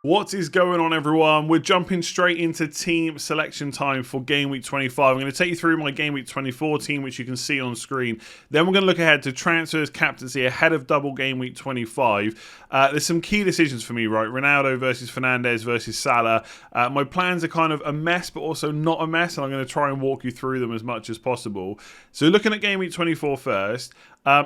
What is going on, everyone? We're jumping straight into team selection time for Game Week 25. I'm going to take you through my Game Week 24 team, which you can see on screen. Then we're going to look ahead to transfers, captaincy, ahead of double Game Week 25. There's some key decisions for me, right? Ronaldo versus Fernandes versus Salah. My plans are kind of a mess, but also not a mess, and I'm going to try and walk you through them as much as possible. So looking at Game Week 24 first,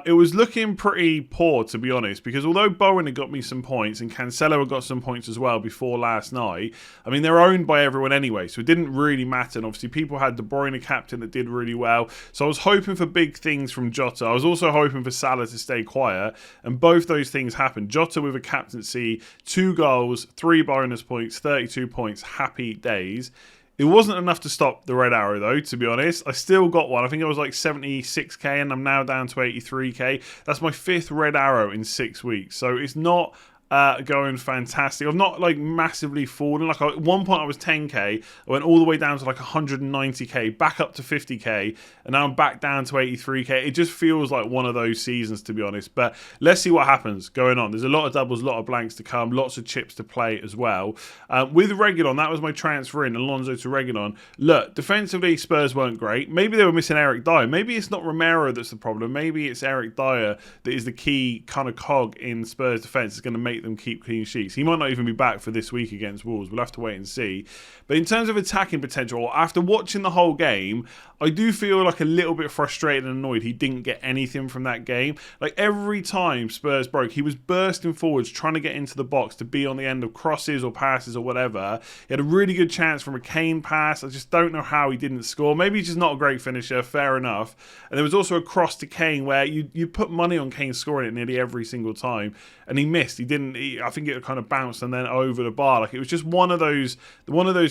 it was looking pretty poor, to be honest, because although Bowen had got me some points and Cancelo had got some points as well before last night, I mean, they're owned by everyone anyway, so it didn't really matter. And obviously, people had De Bruyne, a captain, that did really well. So I was hoping for big things from Jota. I was also hoping for Salah to stay quiet, and both those things happened. Jota with a captaincy, 2 goals, 3 bonus points, 32 points, happy days. It wasn't enough to stop the red arrow, though, to be honest. I still got one. I think it was like 76k, and I'm now down to 83k. That's my 5th red arrow in 6 weeks. So it's not going fantastic. I've not like massively fallen. Like at one point I was 10k, I went all the way down to like 190k, back up to 50k, and now I'm back down to 83k. It just feels like one of those seasons, to be honest. But let's see what happens going on. There's a lot of doubles, a lot of blanks to come, lots of chips to play as well. With Reguilon, that was my transfer in, Alonso to Reguilon. Look, defensively Spurs weren't great. Maybe they were missing Eric Dyer. Maybe it's not Romero that's the problem. Maybe it's Eric Dyer that is the key kind of cog in Spurs defence. It's going to make them keep clean sheets. He might not even be back for this week against Wolves. We'll have to wait and see. But in terms of attacking potential, after watching the whole game, I do feel like a little bit frustrated and annoyed he didn't get anything from that game. Like every time Spurs broke, he was bursting forwards, trying to get into the box to be on the end of crosses or passes or whatever. He had a really good chance from a Kane pass. I just don't know how he didn't score. Maybe he's just not a great finisher, fair enough. And there was also a cross to Kane where you put money on Kane scoring it nearly every single time, and he missed. He didn't. I think it kind of bounced and then over the bar. Like it was just one of those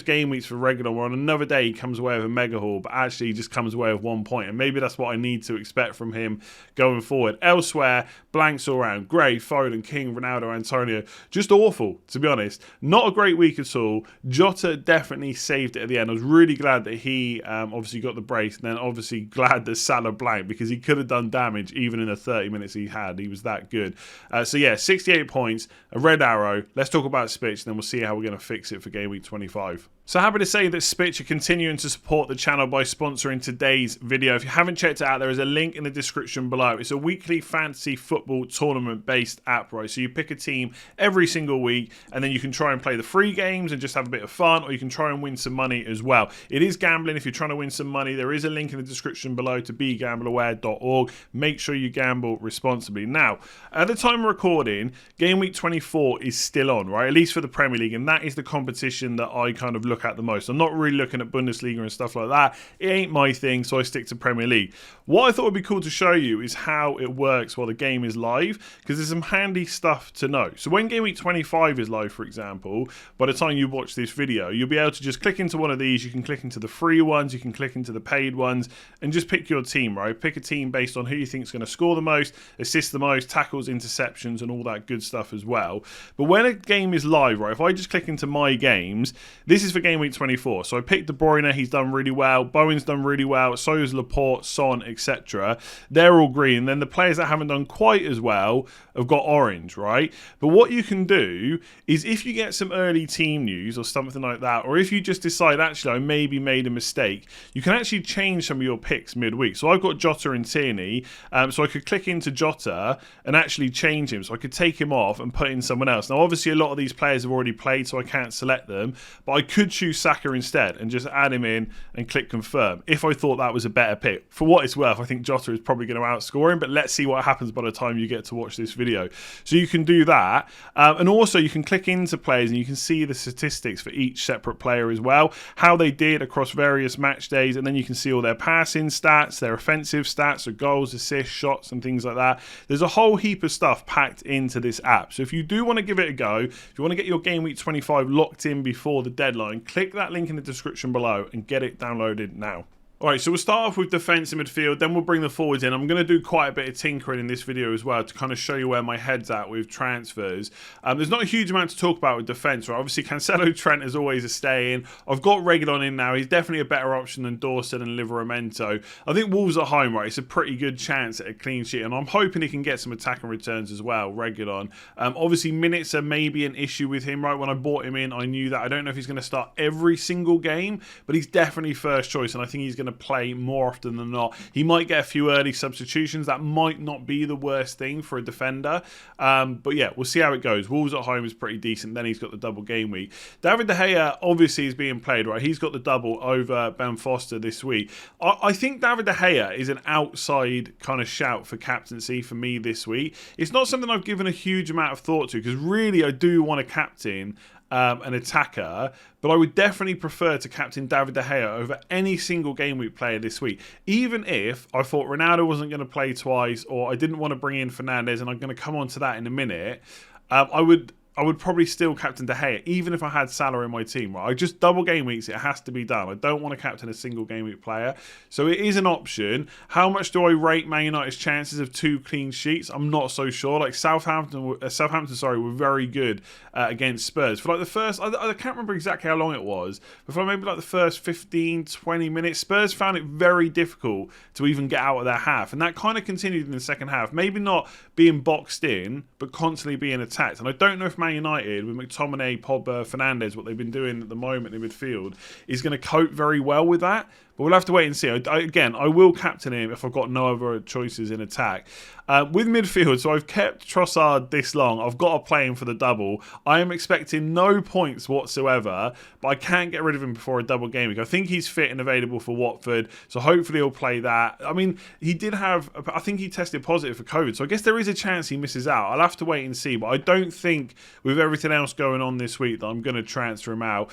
game weeks for Reguilon where on another day he comes away with a mega haul, but actually he just comes away with 1 point. And maybe that's what I need to expect from him going forward. Elsewhere, blanks all around. Gray, Foden, King, Ronaldo, Antonio. Just awful, to be honest. Not a great week at all. Jota definitely saved it at the end. I was really glad that he obviously got the brace, and then obviously glad that Salah blanked because he could have done damage even in the 30 minutes he had. He was that good. So yeah, 68 points, a red arrow. Let's talk about Spitch, and then we'll see how we're going to fix it for Game Week 25. So happy to say that Spitch are continuing to support the channel by sponsoring today's video. If you haven't checked it out, there is a link in the description below. It's a weekly fantasy football tournament-based app, right? So you pick a team every single week, and then you can try and play the free games and just have a bit of fun, or you can try and win some money as well. It is gambling if you're trying to win some money. There is a link in the description below to begambleaware.org. Make sure you gamble responsibly. Now, at the time of recording, Game Week 24 is still on, right? At least for the Premier League, and that is the competition that I kind of look at the most. I'm not really looking at Bundesliga and stuff like that. It ain't my thing, so I stick to Premier League. What I thought would be cool to show you is how it works while the game is live, because there's some handy stuff to know. So when Game Week 25 is live, for example, by the time you watch this video, you'll be able to just click into one of these. You can click into the free ones, you can click into the paid ones, and just pick your team, right? Pick a team based on who you think is going to score the most, assist the most, tackles, interceptions, and all that good stuff as well. But when a game is live, right, if I just click into my games, this is for Game Week 24. So I picked De Bruyne, he's done really well. Bowen's done really well. So is Laporte, Son, etc. They're all green. Then the players that haven't done quite as well have got orange, right? But what you can do is if you get some early team news or something like that, or if you just decide, actually, I maybe made a mistake, you can actually change some of your picks midweek. So I've got Jota and Tierney, so I could click into Jota and actually change him. So I could take him off and put in someone else. Now, obviously, a lot of these players have already played, so I can't select them, but I could choose Saka instead and just add him in and click confirm if I thought that was a better pick. For what it's worth, I think Jota is probably going to outscore him, but let's see what happens by the time you get to watch this video. So you can do that, and also you can click into players and you can see the statistics for each separate player as well, how they did across various match days, and then you can see all their passing stats, their offensive stats, so goals, assists, shots, and things like that. There's a whole heap of stuff packed into this app. So if you do want to give it a go, if you want to get your Game Week 25 locked in before the deadline, click that link in the description below and get it downloaded now. All right, so we'll start off with defence and midfield, then we'll bring the forwards in. I'm going to do quite a bit of tinkering in this video as well to kind of show you where my head's at with transfers. There's not a huge amount to talk about with defence, right? Obviously, Cancelo, Trent is always a stay-in. I've got Reguilon in now. He's definitely a better option than Dawson and Livramento. I think Wolves at home, right, it's a pretty good chance at a clean sheet, and I'm hoping he can get some attacking returns as well, Reguilon. Obviously, minutes are maybe an issue with him, right? When I bought him in, I knew that. I don't know if he's going to start every single game, but he's definitely first choice, and I think he's going to play more often than not. He might get a few early substitutions. That might not be the worst thing for a defender. But yeah, we'll see how it goes. Wolves at home is pretty decent. Then he's got the double game week. David De Gea obviously is being played, right? He's got the double over Ben Foster this week. I think David De Gea is an outside kind of shout for captaincy for me this week. It's not something I've given a huge amount of thought to because really I do want a captain an attacker, but I would definitely prefer to captain David De Gea over any single game week player this week. Even if I thought Ronaldo wasn't going to play twice, or I didn't want to bring in Fernandes, and I'm going to come on to that in a minute, I would probably still captain De Gea, even if I had Salah in my team. Right? I just double game weeks, it has to be done. I don't want to captain a single game week player. So it is an option. How much do I rate Man United's chances of 2 clean sheets? I'm not so sure. Like Southampton, were very good against Spurs. For like the first, I can't remember exactly how long it was, but for maybe like the first 15, 20 minutes, Spurs found it very difficult to even get out of their half. And that kind of continued in the second half. Maybe not being boxed in, but constantly being attacked. And I don't know if Man United with McTominay, Pogba, Fernandes, what they've been doing at the moment in midfield, is going to cope very well with that. But we'll have to wait and see. Again, I will captain him if I've got no other choices in attack. With midfield, so I've kept Trossard this long. I've got to play him for the double. I am expecting no points whatsoever, but I can't get rid of him before a double game week. I think he's fit and available for Watford, so hopefully he'll play that. I mean, he did have, I think he tested positive for COVID, so I guess there is a chance he misses out. I'll have to wait and see, but I don't think with everything else going on this week that I'm going to transfer him out.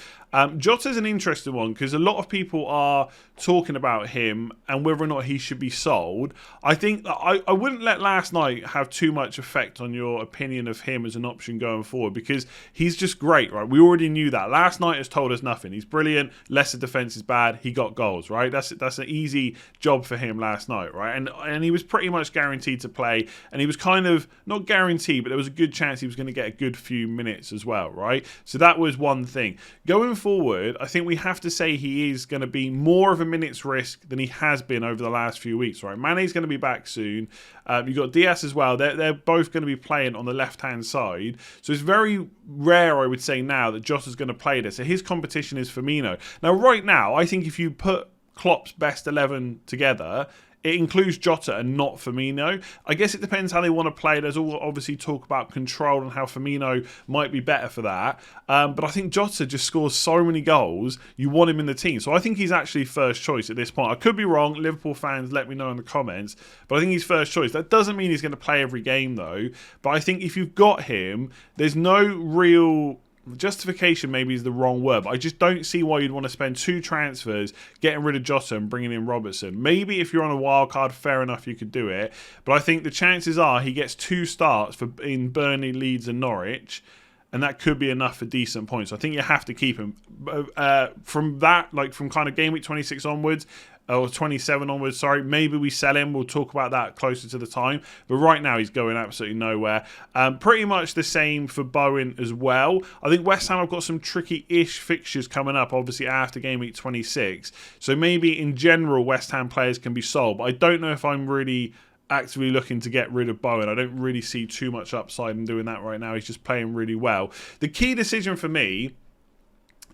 Jota's an interesting one because a lot of people are talking about him and whether or not he should be sold. I think that I wouldn't let last night have too much effect on your opinion of him as an option going forward because he's just great, right? We already knew that. Last night has told us nothing. He's brilliant. Lesser defense is bad. He got goals, right? That's an easy job for him last night, right? And he was pretty much guaranteed to play, and he was kind of not guaranteed, but there was a good chance he was going to get a good few minutes as well, right? So that was one thing. Going forward, I think we have to say he is going to be more of a minutes risk than he has been over the last few weeks, right? Mane's going to be back soon. You've got Diaz as well. They're both going to be playing on the left-hand side. So it's very rare, I would say now, that Jota's going to play this. So his competition is Firmino. Now, right now, I think if you put Klopp's best 11 together, it includes Jota and not Firmino. I guess it depends how they want to play. There's all obviously talk about control and how Firmino might be better for that. But I think Jota just scores so many goals, you want him in the team. So I think he's actually first choice at this point. I could be wrong. Liverpool fans, let me know in the comments. But I think he's first choice. That doesn't mean he's going to play every game, though. But I think if you've got him, there's no real justification, maybe is the wrong word, but I just don't see why you'd want to spend 2 transfers getting rid of Jota and bringing in Robertson. Maybe if you're on a wild card, fair enough, you could do it, but I think the chances are he gets 2 starts in Burnley, Leeds and Norwich, and that could be enough for decent points. So I think you have to keep him. From that, like from kind of game week 26 onwards, or 27 onwards, sorry, maybe we sell him. We'll talk about that closer to the time. But right now, he's going absolutely nowhere. Pretty much the same for Bowen as well. I think West Ham have got some tricky-ish fixtures coming up, obviously, after game week 26. So maybe in general, West Ham players can be sold. But I don't know if I'm really actively looking to get rid of Bowen. I don't really see too much upside in doing that right now. He's just playing really well. The key decision for me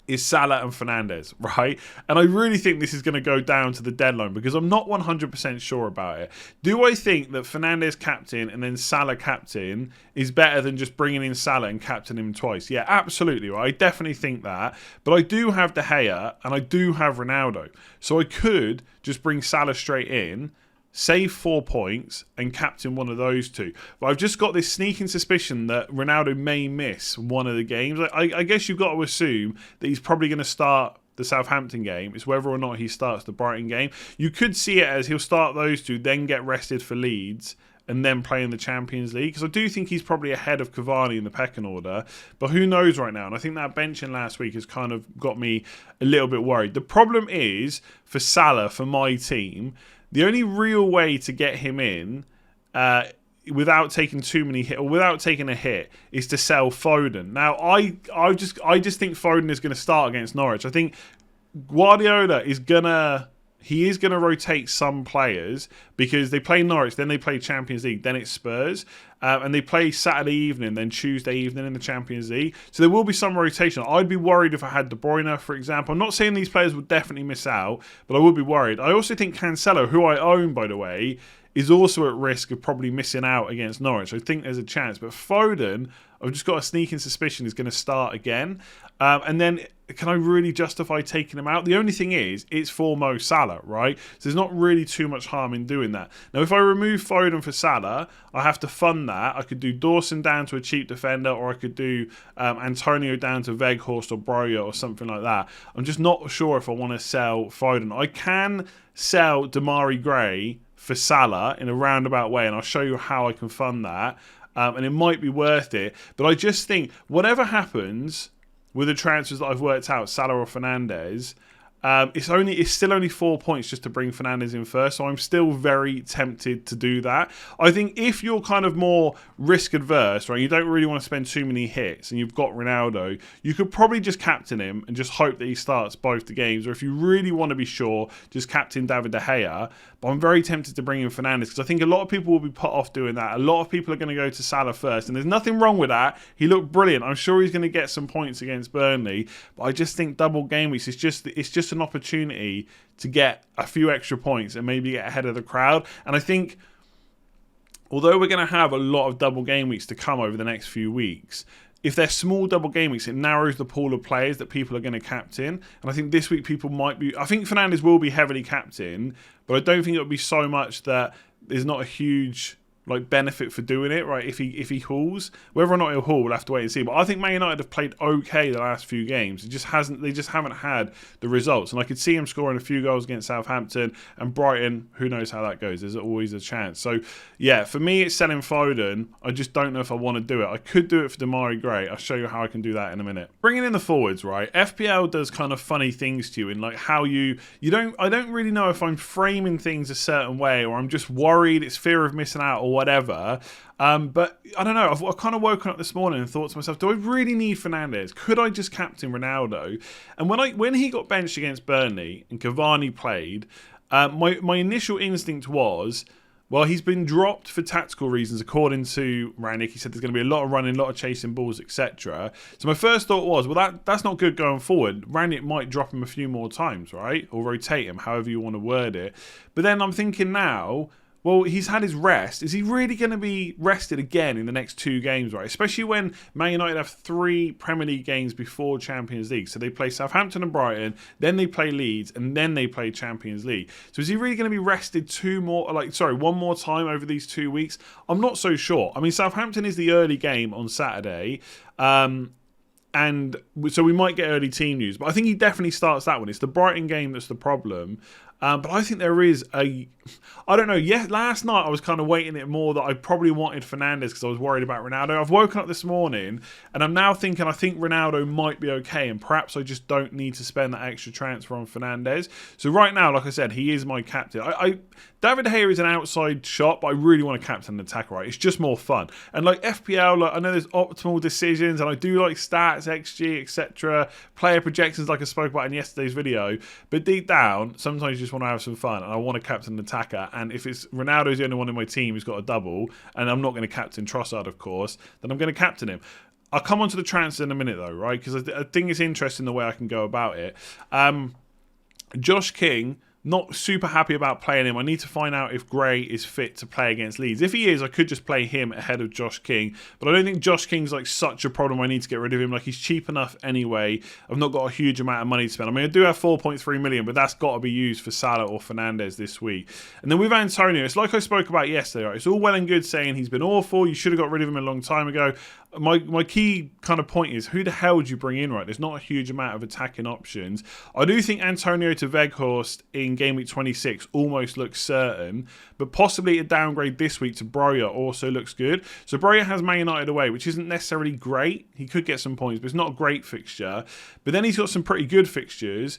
is Salah and Fernandes, right? And I really think this is going to go down to the deadline because I'm not 100% sure about it. Do I think that Fernandes captain and then Salah captain is better than just bringing in Salah and captaining him twice? Yeah, absolutely, right? I definitely think that. But I do have De Gea and I do have Ronaldo. So I could just bring Salah straight in, save 4 points and captain one of those 2. But I've just got this sneaking suspicion that Ronaldo may miss one of the games. I guess you've got to assume that he's probably going to start the Southampton game. It's whether or not he starts the Brighton game. You could see it as he'll start those 2, then get rested for Leeds, and then play in the Champions League? Because I do think he's probably ahead of Cavani in the pecking order, but who knows right now? And I think that benching last week has kind of got me a little bit worried. The problem is, for Salah, for my team, the only real way to get him in without taking too many hit or without taking a hit is to sell Foden. Now, I just think Foden is going to start against Norwich. I think Guardiola is gonna rotate some players because they play Norwich, then they play Champions League, then it's Spurs, and they play Saturday evening, then Tuesday evening in the Champions League. So there will be some rotation. I'd be worried if I had De Bruyne, for example. I'm not saying these players would definitely miss out, but I would be worried. I also think Cancelo, who I own, by the way, is also at risk of probably missing out against Norwich. I think there's a chance. But Foden, I've just got a sneaking suspicion is going to start again. And then can I really justify taking him out? The only thing is, it's for Mo Salah, right? So there's not really too much harm in doing that. Now, if I remove Foden for Salah, I have to fund that. I could do Dawson down to a cheap defender, or I could do Antonio down to Weghorst or Broja or something like that. I'm just not sure if I want to sell Foden. I can sell Damari Gray for Salah in a roundabout way, and I'll show you how I can fund that. And it might be worth it. But I just think, whatever happens with the transfers that I've worked out, Salah or Fernandes, it's still only 4 points just to bring Fernandes in first, so I'm still very tempted to do that. I think if you're kind of more risk adverse, right, you don't really want to spend too many hits, and you've got Ronaldo, you could probably just captain him and just hope that he starts both the games. Or if you really want to be sure, just captain David De Gea. But I'm very tempted to bring in Fernandes because I think a lot of people will be put off doing that. A lot of people are going to go to Salah first, and there's nothing wrong with that. He looked brilliant. I'm sure he's going to get some points against Burnley, but I just think double game weeks, it's just an opportunity to get a few extra points and maybe get ahead of the crowd. And I think, although we're going to have a lot of double game weeks to come over the next few weeks, if they're small double game weeks, it narrows the pool of players that people are going to captain. And I think this week people might be... I think Fernandes will be heavily captain, but I don't think it'll be so much that there's not a huge benefit for doing it, right? If he hauls, whether or not he'll haul, we'll have to wait and see. But I think Man United have played okay the last few games. They just haven't had the results. And I could see him scoring a few goals against Southampton and Brighton. Who knows how that goes? There's always a chance. So yeah, for me, it's selling Foden. I just don't know if I want to do it. I could do it for Damari Gray. I'll show you how I can do that in a minute. Bringing in the forwards, right? FPL does kind of funny things to you in how I don't really know if I'm framing things a certain way or I'm just worried it's fear of missing out or whatever. But I don't know. I've kind of woken up this morning and thought to myself, do I really need Fernandes? Could I just captain Ronaldo? And when he got benched against Burnley and Cavani played, my initial instinct was, well, he's been dropped for tactical reasons, according to Rangnick. He said there's going to be a lot of running, a lot of chasing balls, etc. So my first thought was, well, that's not good going forward. Rangnick might drop him a few more times, right? Or rotate him, however you want to word it. But then I'm thinking now, well, he's had his rest. Is he really going to be rested again in the next 2 games, right? Especially when Man United have 3 Premier League games before Champions League. So they play Southampton and Brighton, then they play Leeds, and then they play Champions League. So is he really going to be rested 1 more time over these 2 weeks? I'm not so sure. I mean, Southampton is the early game on Saturday. And so we might get early team news. But I think he definitely starts that one. It's the Brighton game that's the problem. But I think there is I don't know. Yeah, last night I was kind of weighting it more that I probably wanted Fernandes because I was worried about Ronaldo. I've woken up this morning and I'm now thinking I think Ronaldo might be okay and perhaps I just don't need to spend that extra transfer on Fernandes. So right now, like I said, he is my captain. David De Gea is an outside shot, but I really want to captain an attacker, right? It's just more fun. And FPL, I know there's optimal decisions and I do like stats, XG, etc. Player projections like I spoke about in yesterday's video. But deep down, sometimes you just want to have some fun and I want to captain an attacker. And if it's Ronaldo's the only one in my team who's got a double, and I'm not going to captain Trossard, of course, then I'm going to captain him. I'll come on to the transfer in a minute, though, right? Because I think it's interesting the way I can go about it. Josh King, not super happy about playing him. I need to find out if Gray is fit to play against Leeds. If he is, I could just play him ahead of Josh King. But I don't think Josh King's such a problem I need to get rid of him. He's cheap enough anyway. I've not got a huge amount of money to spend. I mean, I do have 4.3 million, but that's got to be used for Salah or Fernandes this week. And then with Antonio, it's like I spoke about yesterday. Right? It's all well and good saying he's been awful. You should have got rid of him a long time ago. My key kind of point is, who the hell would you bring in, right? There's not a huge amount of attacking options. I do think Antonio to Weghorst in Game Week 26 almost looks certain, but possibly a downgrade this week to Broja also looks good. So Broja has Man United away, which isn't necessarily great. He could get some points, but it's not a great fixture. But then he's got some pretty good fixtures.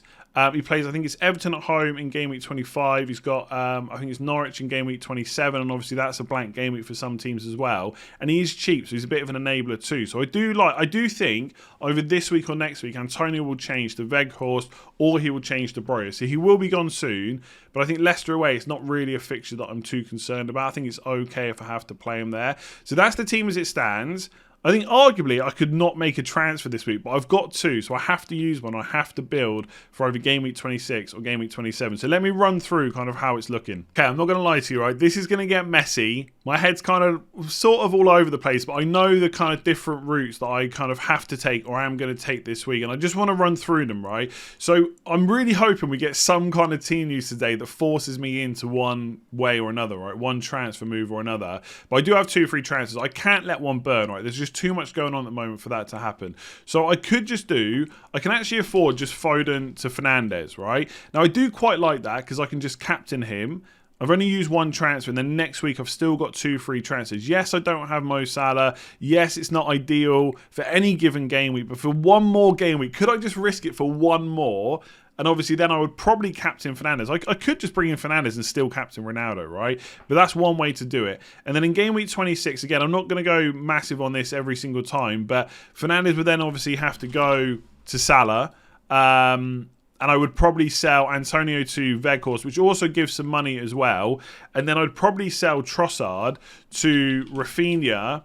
He plays, I think it's Everton at home in game week 25. He's got, I think it's Norwich in game week 27, and obviously that's a blank game week for some teams as well. And he is cheap, so he's a bit of an enabler too. So I do think either this week or next week, Antonio will change to Weghorst, or he will change to Broja. So he will be gone soon, but I think Leicester away, it's not really a fixture that I'm too concerned about. I think it's okay if I have to play him there. So that's the team as it stands. I think arguably I could not make a transfer this week, but I've got two, so I have to use one. I have to build for either game week 26 or game week 27. So let me run through kind of how it's looking. Okay, I'm not going to lie to you, right? This is going to get messy. My head's kind of sort of all over the place, but I know the kind of different routes that I kind of have to take or am going to take this week, and I just want to run through them, right? So I'm really hoping we get some kind of team news today that forces me into one way or another, right? One transfer move or another. But I do have 2 free transfers. I can't let one burn, right? There's just too much going on at the moment for that to happen. So I could just I can actually afford just Foden to Fernandes, right? Now I do quite like that because I can just captain him. I've only used 1 transfer, and then next week I've still got 2 free transfers. Yes, I don't have Mo Salah. Yes, it's not ideal for any given game week, but for one more game week, could I just risk it for one more? And obviously then I would probably captain Fernandes. I could just bring in Fernandes and still captain Ronaldo, right? But that's one way to do it. And then in game week 26, again, I'm not going to go massive on this every single time, but Fernandes would then obviously have to go to Salah. And I would probably sell Antonio to Weghorst, which also gives some money as well. And then I'd probably sell Trossard to Rafinha,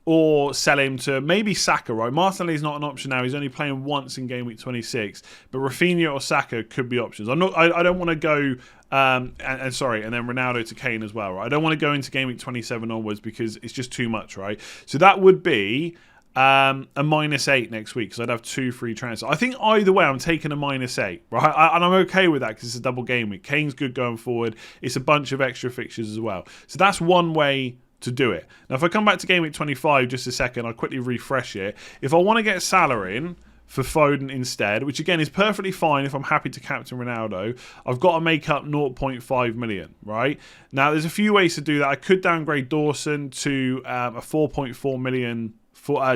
or sell him to maybe Saka, right? Martinelli is not an option now. He's only playing once in game week 26. But Rafinha or Saka could be options. I don't want to go... and then Ronaldo to Kane as well, right? I don't want to go into game week 27 onwards because it's just too much, right? So that would be a -8 next week because I'd have 2 free transfers. I think either way I'm taking a -8, right? And I'm okay with that because it's a double game week. Kane's good going forward. It's a bunch of extra fixtures as well. So that's one way to do it. Now, if I come back to game week 25 just a second, I'll quickly refresh it. If I want to get Salah in for Foden instead, which again is perfectly fine if I'm happy to captain Ronaldo, I've got to make up 0.5 million, right? Now, there's a few ways to do that. I could downgrade Dawson to a 4.4 million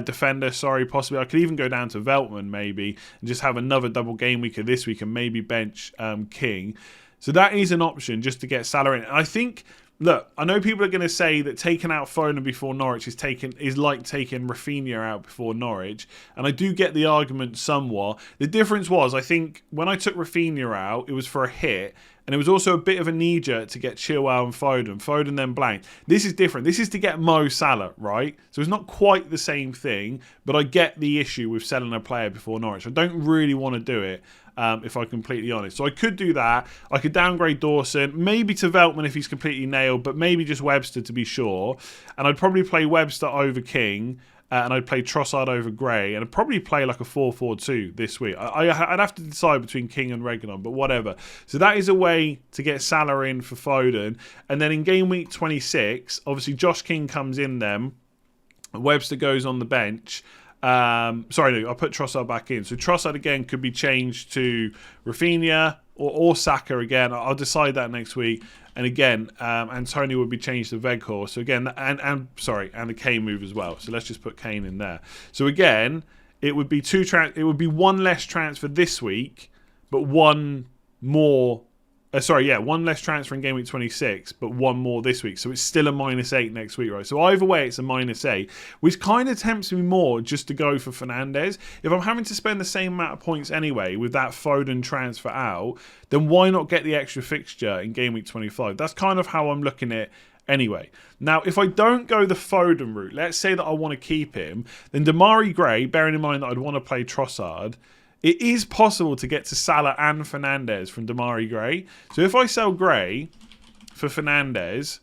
defender, possibly. I could even go down to Veltman maybe and just have another double game week of this week and maybe bench King. So that is an option just to get Salah in. And I think... Look, I know people are going to say that taking out Foden before Norwich is like taking Rafinha out before Norwich, and I do get the argument somewhat. The difference was, I think, when I took Rafinha out, it was for a hit, and it was also a bit of a knee-jerk to get Chilwell and Foden. Foden then blanked. This is different. This is to get Mo Salah, right? So it's not quite the same thing, but I get the issue with selling a player before Norwich. I don't really want to do it. If I'm completely honest. So I could do that. I could downgrade Dawson, maybe to Veltman if he's completely nailed, but maybe just Webster to be sure. And I'd probably play Webster over King, and I'd play Trossard over Gray, and I'd probably play like a 4-4-2 this week. I'd have to decide between King and Reguilon, but whatever. So that is a way to get Salah in for Foden. And then in game week 26, obviously Josh King comes in then, Webster goes on the bench. I'll put Trossard back in. So Trossard again could be changed to Rafinha or Saka again. I'll decide that next week. And again, Antonio would be changed to Weghorst. So again, and the Kane move as well. So let's just put Kane in there. So again, it would be one less transfer this week, but one more. One less transfer in game week 26, but one more this week. So it's still a -8 next week, right? So either way, it's a -8, which kind of tempts me more just to go for Fernandes. If I'm having to spend the same amount of points anyway with that Foden transfer out, then why not get the extra fixture in game week 25? That's kind of how I'm looking at it anyway. Now, if I don't go the Foden route, let's say that I want to keep him, then Damari Gray, bearing in mind that I'd want to play Trossard, it is possible to get to Salah and Fernandes from Damari Gray. So if I sell Gray for Fernandes,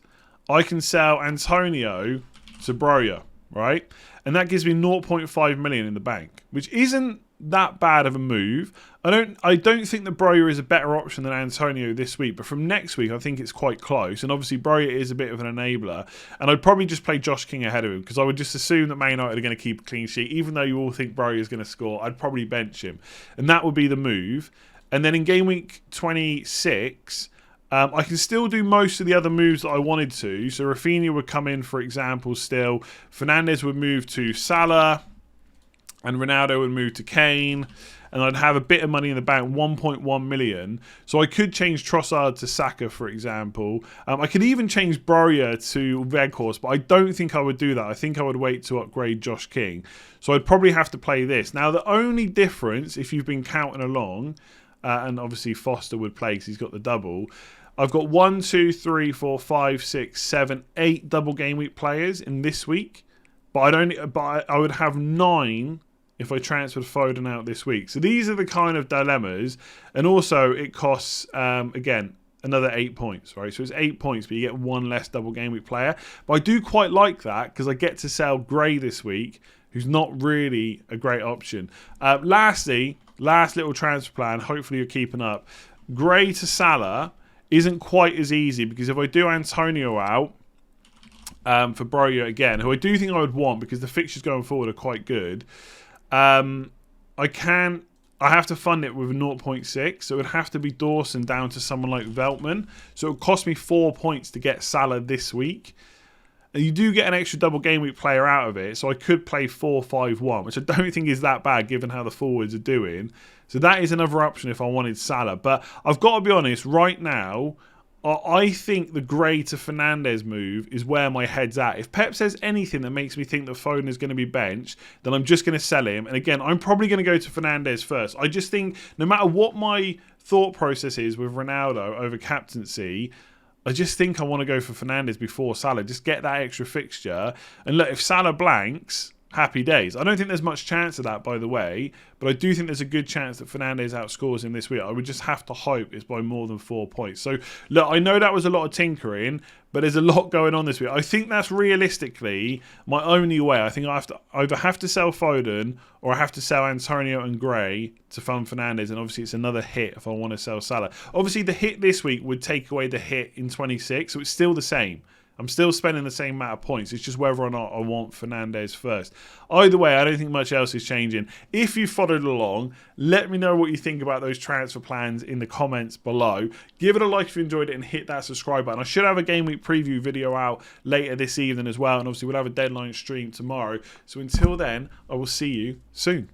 I can sell Antonio to Broja, right? And that gives me 0.5 million in the bank, which isn't that bad of a move. I don't think that Broja is a better option than Antonio this week, but from next week I think it's quite close. And obviously Broja is a bit of an enabler, and I'd probably just play Josh King ahead of him because I would just assume that Man United are going to keep a clean sheet. Even though you all think Broja is going to score, I'd probably bench him, and that would be the move. And then in game week 26, I can still do most of the other moves that I wanted to. So Rafinha would come in, for example, still. Fernandes would move to Salah. And Ronaldo would move to Kane. And I'd have a bit of money in the bank, 1.1 million. So I could change Trossard to Saka, for example. I could even change Broja to Weghorst, but I don't think I would do that. I think I would wait to upgrade Josh King. So I'd probably have to play this. Now, the only difference, if you've been counting along, and obviously Foster would play because he's got the double, I've got 1, 2, 3, 4, 5, 6, 7, 8 double game week players in this week. But I would have 9 if I transferred Foden out this week. So these are the kind of dilemmas. And also it costs, again, another 8 points, right? So it's 8 points, but you get 1 less double game week player. But I do quite like that because I get to sell Gray this week, who's not really a great option. Lastly, last little transfer plan, hopefully you're keeping up. Gray to Salah isn't quite as easy because if I do Antonio out for Broja again, who I do think I would want because the fixtures going forward are quite good, I have to fund it with a 0.6, so it would have to be Dawson down to someone like Veltman. So it would cost me 4 points to get Salah this week. And you do get an extra double game week player out of it, so I could play 4-5-1, which I don't think is that bad given how the forwards are doing. So that is another option if I wanted Salah. But I've got to be honest, right now, I think the Gray to Fernandes move is where my head's at. If Pep says anything that makes me think that Foden is going to be benched, then I'm just going to sell him. And again, I'm probably going to go to Fernandes first. I just think no matter what my thought process is with Ronaldo over captaincy, I just think I want to go for Fernandes before Salah. Just get that extra fixture. And look, if Salah blanks, happy days. I don't think there's much chance of that, by the way, but I do think there's a good chance that Fernandes outscores him this week. I would just have to hope it's by more than 4 points. So, look, I know that was a lot of tinkering, but there's a lot going on this week. I think that's realistically my only way. I think I have to either have to sell Foden or I have to sell Antonio and Gray to fund Fernandes, and obviously it's another hit if I want to sell Salah. Obviously, the hit this week would take away the hit in 26, so it's still the same. I'm still spending the same amount of points. It's just whether or not I want Fernandes first. Either way, I don't think much else is changing. If you followed along, let me know what you think about those transfer plans in the comments below. Give it a like if you enjoyed it and hit that subscribe button. I should have a Game Week preview video out later this evening as well. And obviously we'll have a deadline stream tomorrow. So until then, I will see you soon.